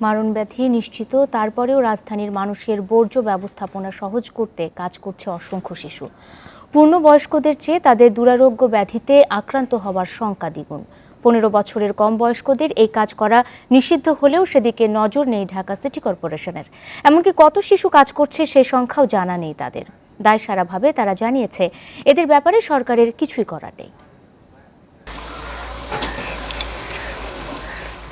মারণব্যাধি নিশ্চিত, তারপরেও রাজধানীর মানুষের বর্জ্য ব্যবস্থাপনা সহজ করতে কাজ করছে অসংখ্য শিশু। পূর্ণবয়স্কদের চেয়ে তাদের দুরারোগ্য ব্যাধিতে আক্রান্ত হওয়ার সংখ্যা দ্বিগুণ। 15 বছরের কম বয়স্কদের এই কাজ করা নিষিদ্ধ হলেও সেদিকে নজর নেই ঢাকা সিটি কর্পোরেশনের। এমনকি কত শিশু কাজ করছে সে সংখ্যাও জানা নেই তাদের। দায়সারাভাবে তারা জানিয়েছে, এদের ব্যাপারে সরকারের কিছুই করার নেই।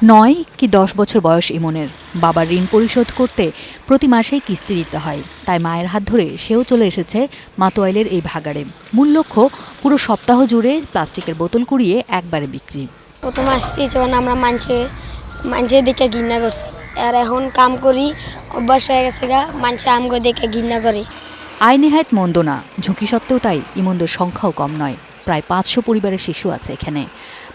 9 কি 10 বছর বয়স ইমনের। বাবার ঋণ পরিশোধ করতে প্রতি মাসেই কিস্তি দিতে হয়, তাই মায়ের হাত ধরে সেও চলে এসেছে মাতোয়াইলের এই ভাগাড়ে। মূল লক্ষ্য পুরো সপ্তাহ জুড়ে প্লাস্টিকের বোতল কুড়িয়ে একবারে বিক্রি। প্রথম আসছি যখন আমরা মানুষের দিকে ঘৃণা করছি, আর এখন কাম করি অভ্যাস হয়ে গেছে গা, মানুষে আমগো দেখে ঘৃণা করে। আয় নেহায়েত মন্দ না, ঝুঁকি সত্ত্বেও তাই ইমনদের সংখ্যাও কম নয়। প্রায় 500 পরিবারের শিশু আছে এখানে।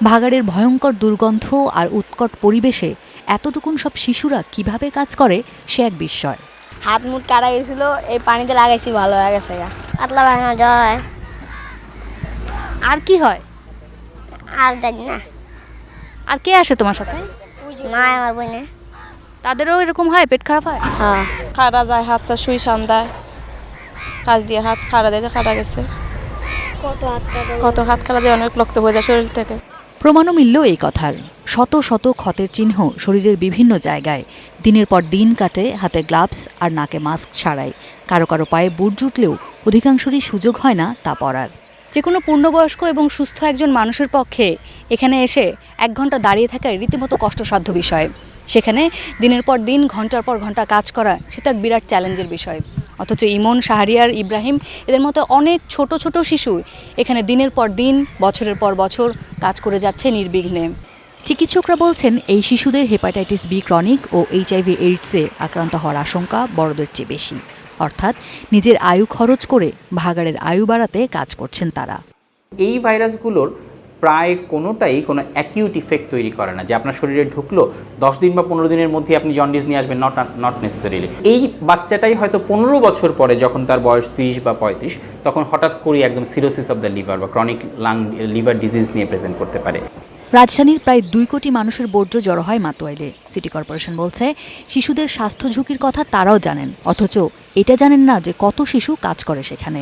ভাগাড়ের ভয়ঙ্কর দুর্গন্ধ আর উৎকট পরিবেশে এতটুকুন সব শিশুরা কিভাবে কাজ করে সে এক বিস্ময়। হাত মুট কাটা গেছিল, এই পানিতে লাগাইছি, ভালো হয়ে গেছে গা। পাতলা বানা জ্বর হয়। আর কি হয়? আর দেখ না। আর কে আসে তোমার সাথে? মা আমার বোনে। তাদেরও এরকম হয়, পেট খারাপ হয়? হ্যাঁ, খাড়া যায়, হাতটা সুই সান্দায় কাজ দিয়ে হাত খাড়া দিয়ে কাটা গেছে। কত হাত খাড়া দিয়ে অনেক রক্ত বয়ে যায় শরীর থেকে। প্রমাণও মিলল এই কথার। শত শত ক্ষতের চিহ্ন শরীরের বিভিন্ন জায়গায়। দিনের পর দিন কাটে হাতে গ্লাভস আর নাকে মাস্ক ছাড়াই। কারো কারো পায়ে বুট জুটলেও অধিকাংশেরই সুযোগ হয় না তা পরার। যে কোনো পূর্ণবয়স্ক এবং সুস্থ একজন মানুষের পক্ষে এখানে এসে 1 ঘন্টা দাঁড়িয়ে থাকা রীতিমতো কষ্টসাধ্য বিষয়। সেখানে দিনের পর দিন ঘন্টার পর ঘন্টা কাজ করা সেটা এক বিরাট চ্যালেঞ্জের বিষয়। অথচ ইমন, শাহরিয়ার, ইব্রাহিম এদের মতো অনেক ছোট ছোট শিশু এখানে দিনের পর দিন, বছরের পর বছর কাজ করে যাচ্ছে নির্বিঘ্নে। চিকিৎসকরা বলছেন এই শিশুদের হেপাটাইটিস বি ক্রনিক ও HIV এইডসে আক্রান্ত হওয়ার আশঙ্কা বড়দের চেয়ে বেশি। অর্থাৎ নিজের আয়ু খরচ করে ভাগাড়ের আয়ু বাড়াতে কাজ করছেন তারা। এই ভাইরাসগুলোর প্রায় কোনোটাই কোনো অ্যাকিউট ইফেক্ট তৈরি করে না, যে আপনার শরীরে ঢুকলো 10 দিন বা 15 দিনের মধ্যে আপনি জন্ডিস নিয়ে আসবেন, নট নেসেসারিলি। এই বাচ্চাটাই হয়তো 15 বছর পরে, যখন তার বয়স 30 বা 35, তখন হঠাৎ করে একদম সিরোসিস অফ দ্য লিভার বা ক্রনিক লিভার ডিজিজ নিয়ে প্রেজেন্ট করতে পারে। রাজধানীর প্রায় 2 কোটি মানুষের বর্জ্য জড়ো হয় মাতোয়াইলে। সিটি কর্পোরেশন বলছে শিশুদের স্বাস্থ্য ঝুঁকির কথা তারাও জানেন, অথচ এটা জানেন না যে কত শিশু কাজ করে সেখানে।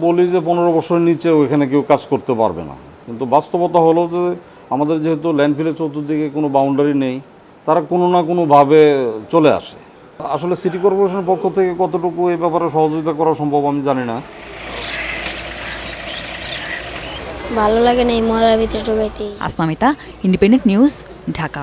বলি যে 15 বছরের নিচে ওইখানে কেউ কাজ করতে পারবে না, কিন্তু বাস্তবতা হলো যে আমাদের যেহেতু ল্যান্ডফিলের চতুর্দিকে কোনো বাউন্ডারি নেই, তারা কোনো না কোনোভাবে চলে আসে। আসলে সিটি কর্পোরেশনের পক্ষ থেকে কতটুকু এই ব্যাপারে সহযোগিতা করা সম্ভব আমি জানি না। ভালো লাগে না এই মরার ভিতরে ঢুকাইতে। Asma Mita, independent news, Dhaka.